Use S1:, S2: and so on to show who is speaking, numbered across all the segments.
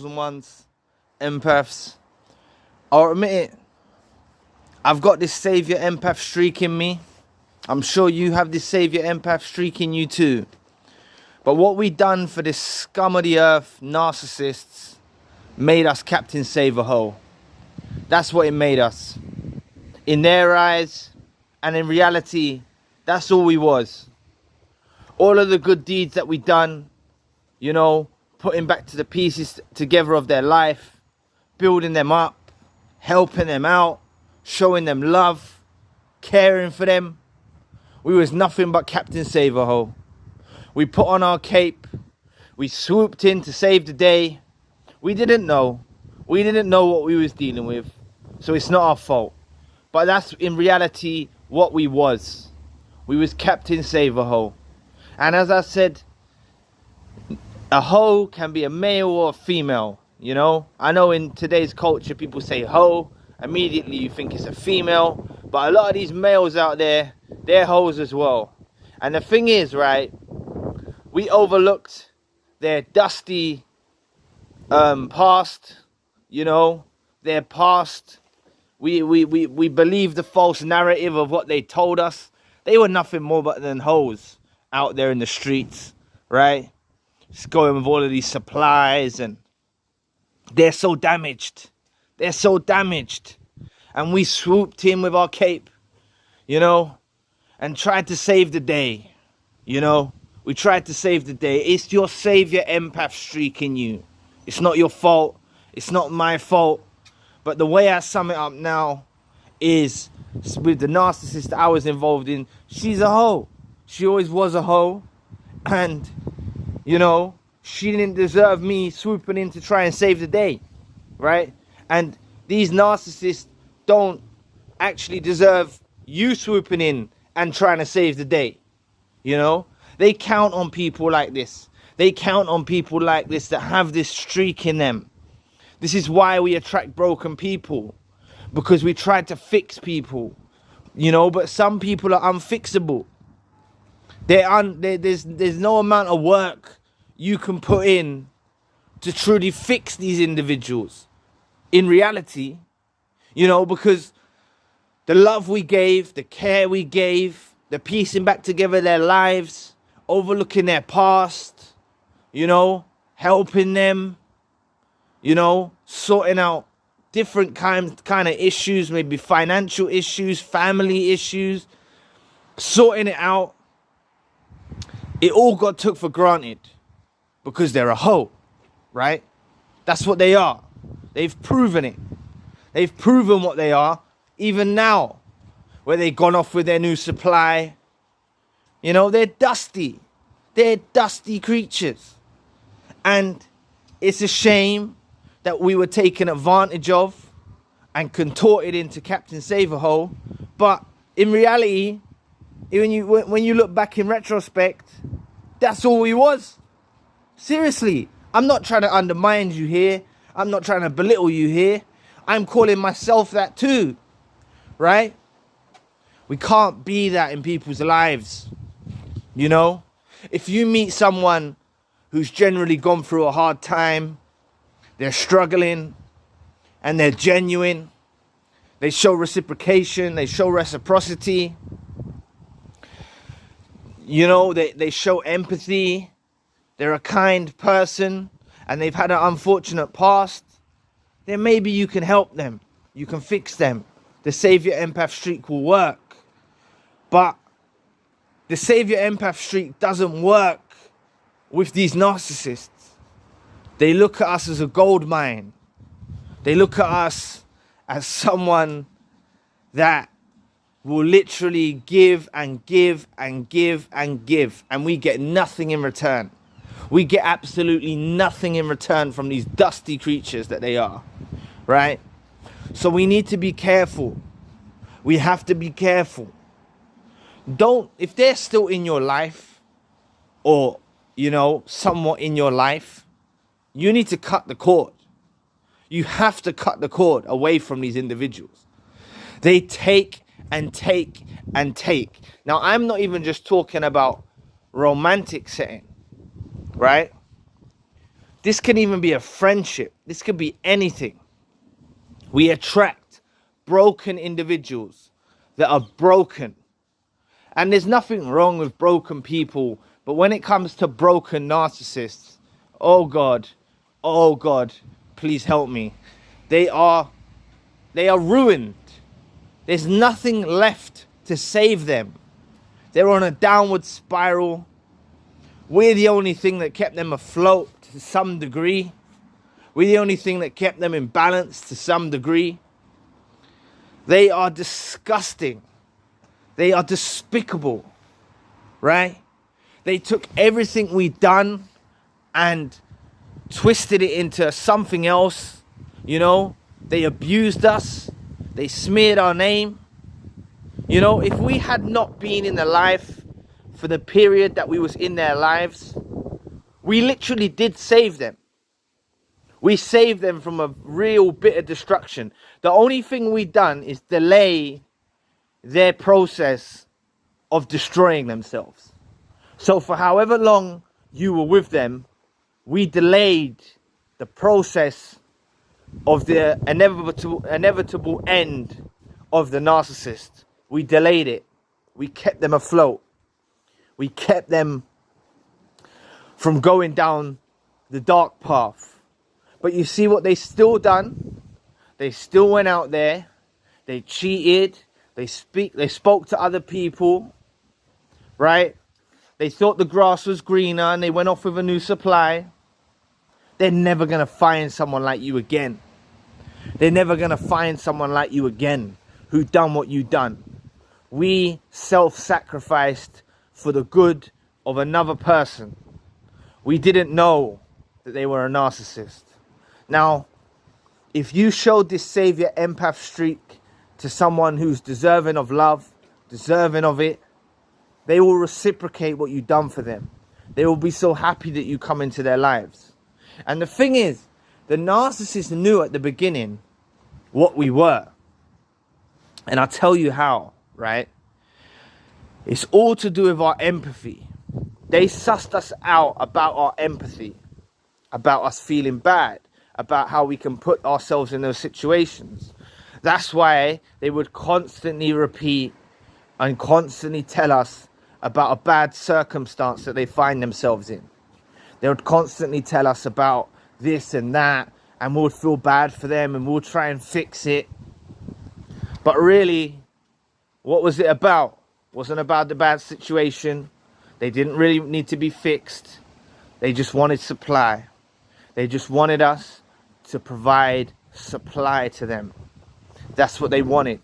S1: ones, empaths, I'll admit it, I've got this Saviour empath streak in me. I'm sure you have this Saviour empath streak in you too. But what we done for this scum of the earth, narcissists, made us Captain Save-A-Ho. That's what it made us. In their eyes, and in reality, that's all we was. All of the good deeds that we done, you know, putting back to the pieces together of their life, building them up, helping them out, showing them love, caring for them. We was nothing but Captain Save-A-Ho. We put on our cape. We swooped in to save the day. We didn't know. We didn't know what we was dealing with. So it's not our fault. But that's in reality what we was. We was Captain Save-A-Ho. And as I said, a hoe can be a male or a female, you know. I know in today's culture people say hoe, immediately you think it's a female. But a lot of these males out there, they're hoes as well. And the thing is, right, we overlooked their dusty past, you know, their past. We believed the false narrative of what they told us. They were nothing more but than hoes out there in the streets, right? Just going with all of these supplies, and they're so damaged. They're so damaged. And we swooped in with our cape, you know, and tried to save the day, you know. We tried to save the day. It's your Saviour empath streak in you. It's not your fault. It's not my fault. But the way I sum it up now is with the narcissist that I was involved in, she's a hoe. She always was a hoe. And, you know, she didn't deserve me swooping in to try and save the day, right? And these narcissists don't actually deserve you swooping in and trying to save the day, you know? They count on people like this. They count on people like this that have this streak in them. This is why we attract broken people, because we try to fix people, you know, but some people are unfixable. There's no amount of work you can put in to truly fix these individuals in reality, you know, because the love we gave, the care we gave, the piecing back together their lives, overlooking their past, you know, helping them, you know, sorting out different kind of issues, maybe financial issues, family issues, sorting it out. It all got took for granted because they're a hoe, right? That's what they are. They've proven it. They've proven what they are, even now, where they've gone off with their new supply. You know, they're dusty. They're dusty creatures. And it's a shame that we were taken advantage of and contorted into Captain Save-A-Ho. But in reality, when you look back in retrospect, that's all we was. Seriously, I'm not trying to undermine you here. I'm not trying to belittle you here. I'm calling myself that too, right? We can't be that in people's lives, you know? If you meet someone who's generally gone through a hard time, they're struggling, and they're genuine, they show reciprocation, they show reciprocity, you know, they show empathy, they're a kind person, and they've had an unfortunate past, then maybe you can help them, you can fix them. The Saviour empath streak will work. But the Saviour empath streak doesn't work with these narcissists. They look at us as a gold mine. They look at us as someone that will literally give and give and give and give, and we get nothing in return. We get absolutely nothing in return from these dusty creatures that they are, right? So we need to be careful. We have to be careful. If they're still in your life, or, you know, somewhat in your life, you need to cut the cord. You have to cut the cord away from these individuals. They take and take and take. Now, I'm not even just talking about romantic setting, right? This can even be a friendship. This could be anything. We attract broken individuals that are broken. And there's nothing wrong with broken people. But when it comes to broken narcissists, oh God, please help me. They are ruined. There's nothing left to save them. They're on a downward spiral. We're the only thing that kept them afloat to some degree. We're the only thing that kept them in balance to some degree. They are disgusting. They are despicable, right? They took everything we've done and twisted it into something else, you know? They abused us. They smeared our name. You know, if we had not been in their life for the period that we was in their lives, we literally did save them. We saved them from a real bit of destruction. The only thing we done is delay their process of destroying themselves. So for however long you were with them, we delayed the process of the inevitable end of the narcissist. We delayed it. We kept them afloat. We kept them from going down the dark path. But you see what they still done? They still went out there. They cheated. They spoke to other people, right? They thought the grass was greener and they went off with a new supply. They're never going to find someone like you again. They're never going to find someone like you again who done what you done. We self-sacrificed for the good of another person. We didn't know that they were a narcissist. Now, if you showed this Saviour empath streak to someone who's deserving of love, deserving of it, they will reciprocate what you've done for them. They will be so happy that you come into their lives. And the thing is, the narcissist knew at the beginning what we were. And I'll tell you how, right? It's all to do with our empathy. They sussed us out about our empathy, about us feeling bad, about how we can put ourselves in those situations. That's why they would constantly repeat and constantly tell us about a bad circumstance that they find themselves in. They would constantly tell us about this and that, and we would feel bad for them and we'll try and fix it. But really, what was it about? It wasn't about the bad situation. They didn't really need to be fixed. They just wanted supply. They just wanted us to provide supply to them. That's what they wanted.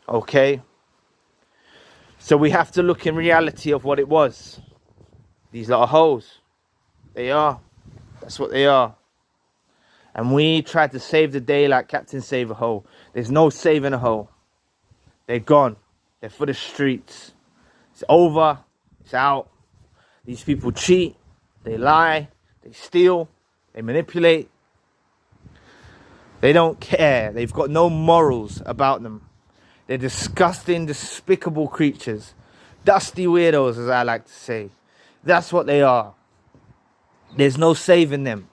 S1: Okay? So we have to look in reality of what it was. These lot of hoes. They are. That's what they are. And we tried to save the day like Captain Save a Hoe. There's no saving a hoe. They're gone. They're for the streets. It's over. It's out. These people cheat. They lie. They steal. They manipulate. They don't care. They've got no morals about them. They're disgusting, despicable creatures. Dusty weirdos, as I like to say. That's what they are. There's no saving them.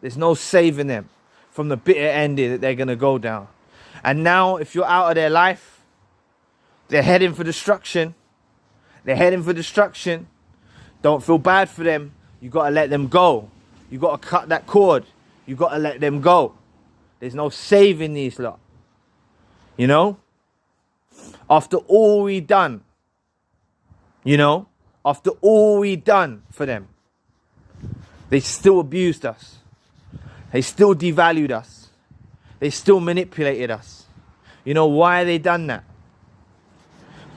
S1: There's no saving them from the bitter ending that they're going to go down. And now, if you're out of their life, they're heading for destruction. They're heading for destruction. Don't feel bad for them. You got to let them go. You got to cut that cord. You got to let them go. There's no saving these lot. You know? After all we done. You know? After all we done for them. They still abused us. They still devalued us. They still manipulated us. You know why they done that?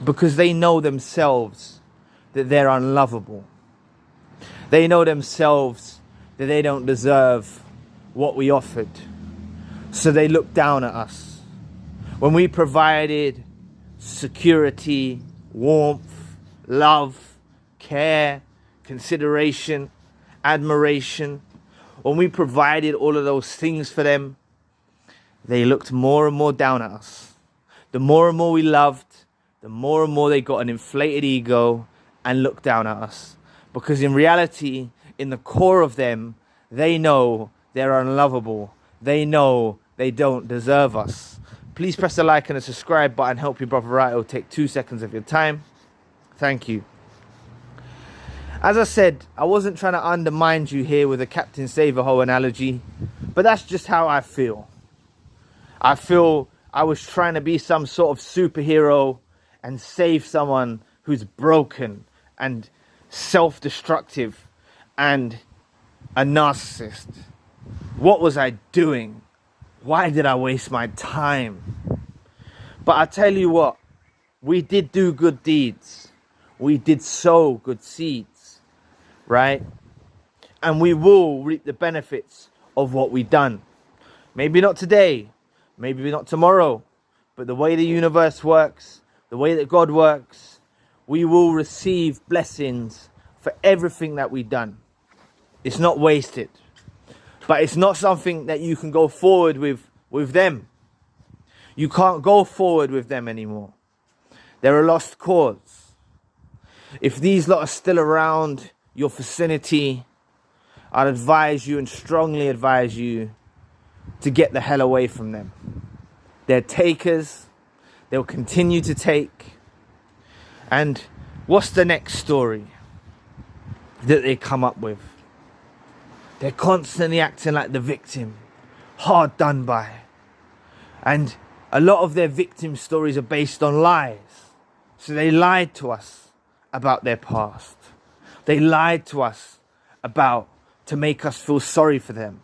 S1: Because they know themselves that they're unlovable. They know themselves that they don't deserve what we offered. So they look down at us. When we provided security, warmth, love, care, consideration, admiration, when we provided all of those things for them, they looked more and more down at us. The more and more we loved, the more and more they got an inflated ego and looked down at us. Because in reality, in the core of them, they know they're unlovable. They know they don't deserve us. Please press the like and the subscribe button. Help your brother out. It'll take 2 seconds of your time. Thank you. As I said, I wasn't trying to undermine you here with a Captain Saviour analogy, but that's just how I feel. I feel I was trying to be some sort of superhero and save someone who's broken and self-destructive and a narcissist. What was I doing? Why did I waste my time? But I tell you what, we did do good deeds. We did sow good seeds, right? And we will reap the benefits of what we've done. Maybe not today, maybe not tomorrow, but the way the universe works, the way that God works, we will receive blessings for everything that we've done. It's not wasted. But it's not something that you can go forward with them. You can't go forward with them anymore. They're a lost cause. If these lot are still around your vicinity, I'd advise you and strongly advise you to get the hell away from them. They're takers. They'll continue to take. And what's the next story that they come up with? They're constantly acting like the victim, hard done by. And a lot of their victim stories are based on lies. So they lied to us about their past. They lied to us to make us feel sorry for them.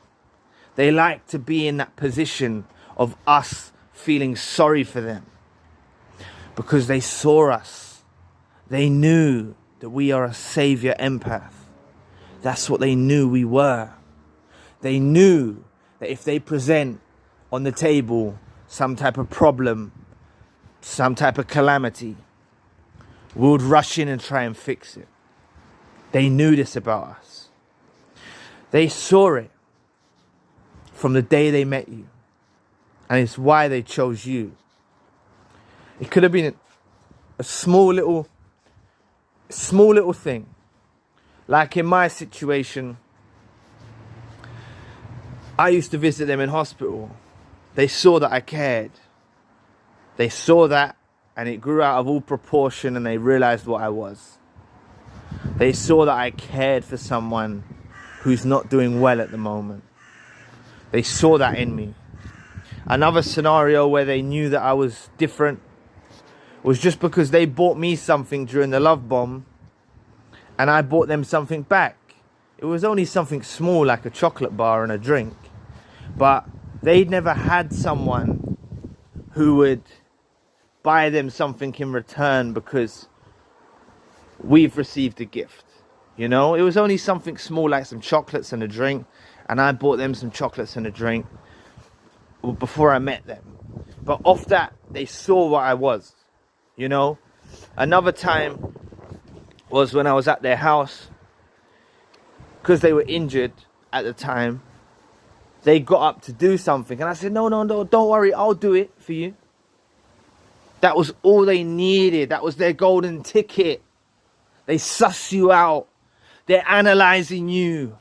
S1: They like to be in that position of us feeling sorry for them. Because they saw us. They knew that we are a Saviour empath. That's what they knew we were. They knew that if they present on the table some type of problem, some type of calamity, we would rush in and try and fix it. They knew this about us. They saw it from the day they met you. And it's why they chose you. It could have been a small little thing. Like in my situation, I used to visit them in hospital. They saw that I cared. They saw that, and it grew out of all proportion, and they realized what I was. They saw that I cared for someone who's not doing well at the moment. They saw that in me. Another scenario where they knew that I was different was just because they bought me something during the love bomb, and I bought them something back. It was only something small like a chocolate bar and a drink. But they'd never had someone who would buy them something in return because we've received a gift. You know, it was only something small like some chocolates and a drink. And I bought them some chocolates and a drink before I met them. But off that, they saw what I was, you know. Another time was when I was at their house, because they were injured at the time. They got up to do something, and I said, no, don't worry, I'll do it for you. That was all they needed. That was their golden ticket. They suss you out. They're analyzing you.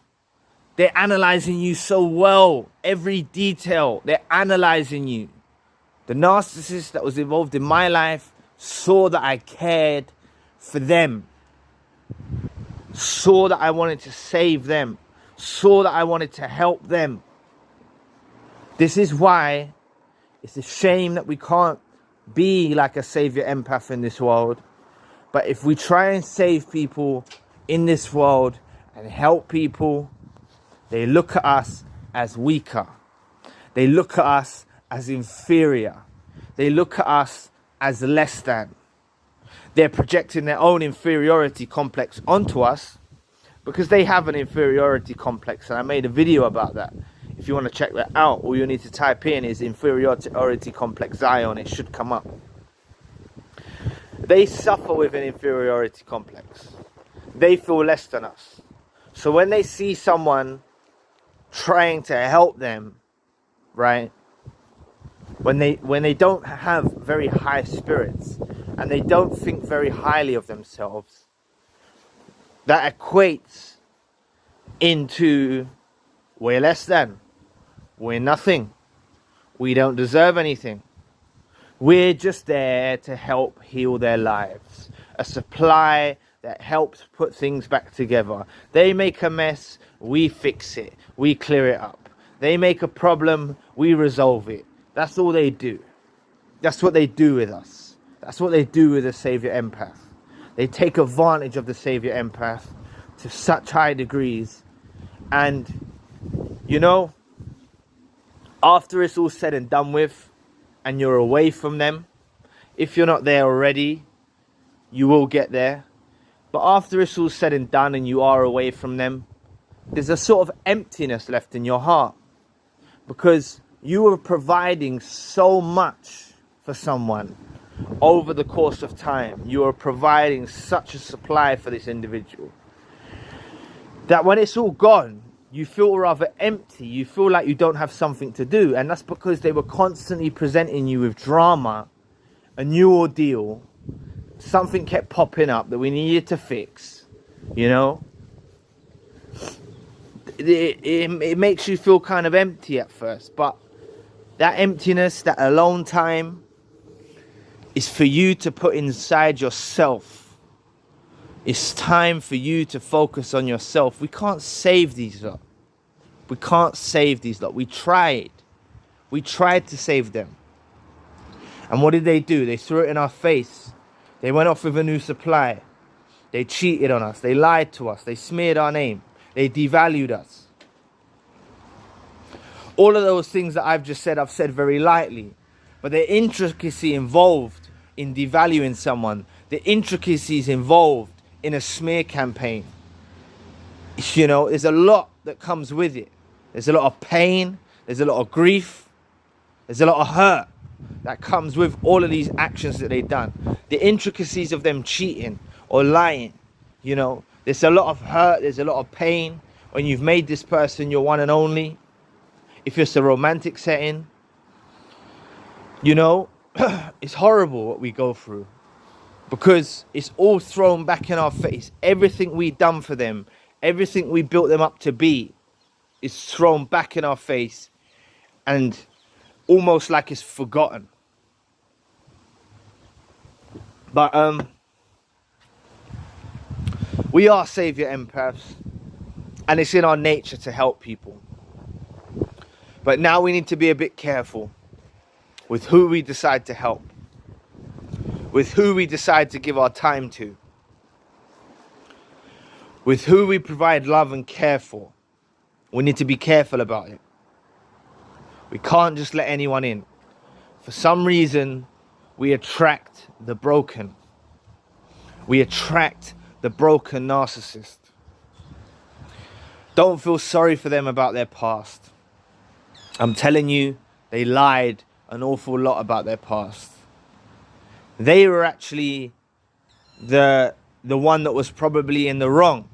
S1: They're analyzing you so well. Every detail, they're analyzing you. The narcissist that was involved in my life saw that I cared for them. Saw that I wanted to save them. Saw that I wanted to help them. This is why it's a shame that we can't be like a Saviour empath in this world. But if we try and save people in this world and help people, they look at us as weaker. They look at us as inferior. They look at us as less than. They're projecting their own inferiority complex onto us because they have an inferiority complex. And I made a video about that. If you want to check that out, all you need to type in is inferiority complex Zion. It should come up. They suffer with an inferiority complex. They feel less than us. So when they see someone trying to help them, right? When they don't have very high spirits and they don't think very highly of themselves, that equates into We're less than. We're nothing. We don't deserve anything. We're just there to help heal their lives. A supply that helps put things back together. They make a mess, we fix it. We clear it up. They make a problem, we resolve it. That's all they do. That's what they do with us. That's what they do with the Saviour empath. They take advantage of the Saviour empath to such high degrees. And, you know, after it's all said and done with, and you're away from them, if you're not there already, you will get there. But after it's all said and done and you are away from them, there's a sort of emptiness left in your heart. Because you were providing so much for someone over the course of time. You are providing such a supply for this individual that when it's all gone, you feel rather empty. You feel like you don't have something to do. And that's because they were constantly presenting you with drama, a new ordeal. Something kept popping up that we needed to fix, you know. It makes you feel kind of empty at first. But that emptiness, that alone time, is for you to put inside yourself. It's time for you to focus on yourself. We can't save these lot. We can't save these lot. We tried. We tried to save them. And what did they do? They threw it in our face. They went off with a new supply. They cheated on us. They lied to us. They smeared our name. They devalued us. All of those things that I've just said, I've said very lightly. But the intricacy involved in devaluing someone, the intricacies involved in a smear campaign, you know, there's a lot that comes with it. There's a lot of pain. There's a lot of grief. There's a lot of hurt that comes with all of these actions that they've done. The intricacies of them cheating or lying, you know, there's a lot of hurt. There's a lot of pain when you've made this person your one and only. If it's a romantic setting, you know, it's horrible what we go through. Because it's all thrown back in our face. Everything we've done for them, everything we built them up to be, is thrown back in our face. And almost like it's forgotten. But we are Saviour empaths. And it's in our nature to help people. But now we need to be a bit careful with who we decide to help. With who we decide to give our time to. With who we provide love and care for. We need to be careful about it. We can't just let anyone in. For some reason, we attract the broken. We attract the broken narcissist. Don't feel sorry for them about their past. I'm telling you, they lied an awful lot about their past. They were actually the one that was probably in the wrong,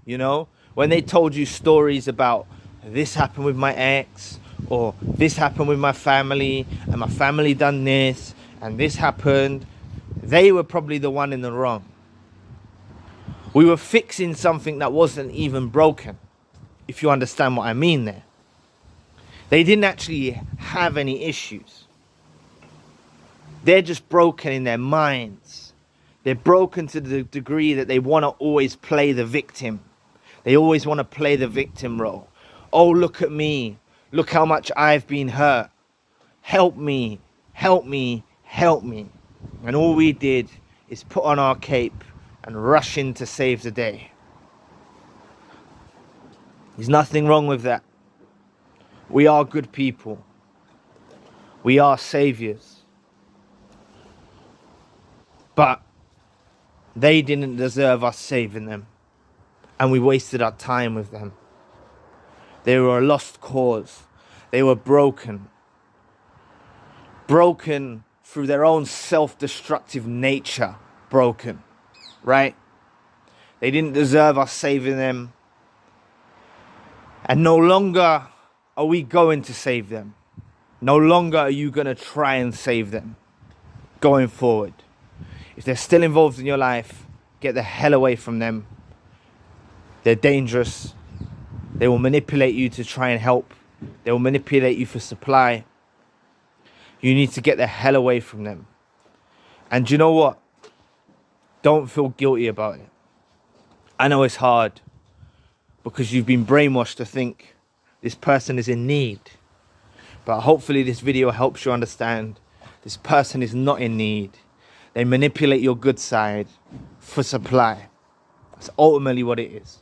S1: you know? When they told you stories about this happened with my ex, or this happened with my family, and my family done this, and this happened, they were probably the one in the wrong. We were fixing something that wasn't even broken, if you understand what I mean there. They didn't actually have any issues. They're just broken in their minds. They're broken to the degree that they want to always play the victim. They always want to play the victim role. Oh, look at me. Look how much I've been hurt. Help me. Help me. Help me. And all we did is put on our cape and rush in to save the day. There's nothing wrong with that. We are good people. We are saviors. But they didn't deserve us saving them. And we wasted our time with them. They were a lost cause. They were broken. Broken through their own self-destructive nature. Broken. Right? They didn't deserve us saving them. And no longer are we going to save them. No longer are you going to try and save them. Going forward. If they're still involved in your life, get the hell away from them. They're dangerous. They will manipulate you to try and help. They will manipulate you for supply. You need to get the hell away from them. And you know what? Don't feel guilty about it. I know it's hard because you've been brainwashed to think this person is in need. But hopefully this video helps you understand this person is not in need. They manipulate your good side for supply. That's ultimately what it is.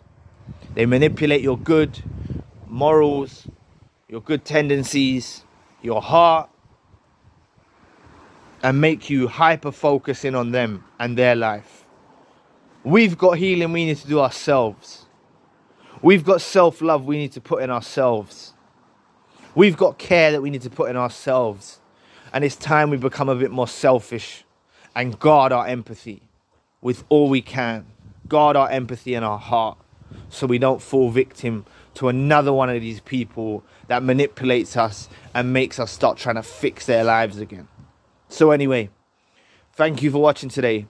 S1: They manipulate your good morals, your good tendencies, your heart, and make you hyper-focusing on them and their life. We've got healing we need to do ourselves. We've got self-love we need to put in ourselves. We've got care that we need to put in ourselves. And it's time we become a bit more selfish and guard our empathy with all we can. Guard our empathy in our heart so we don't fall victim to another one of these people that manipulates us and makes us start trying to fix their lives again. So anyway, thank you for watching today.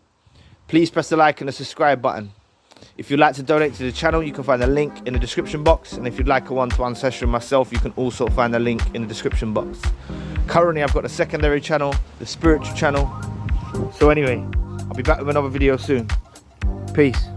S1: Please press the like and the subscribe button. If you'd like to donate to the channel, you can find the link in the description box. And if you'd like a one-to-one session with myself, you can also find the link in the description box. Currently, I've got a secondary channel, the spiritual channel. So anyway, I'll be back with another video soon. Peace.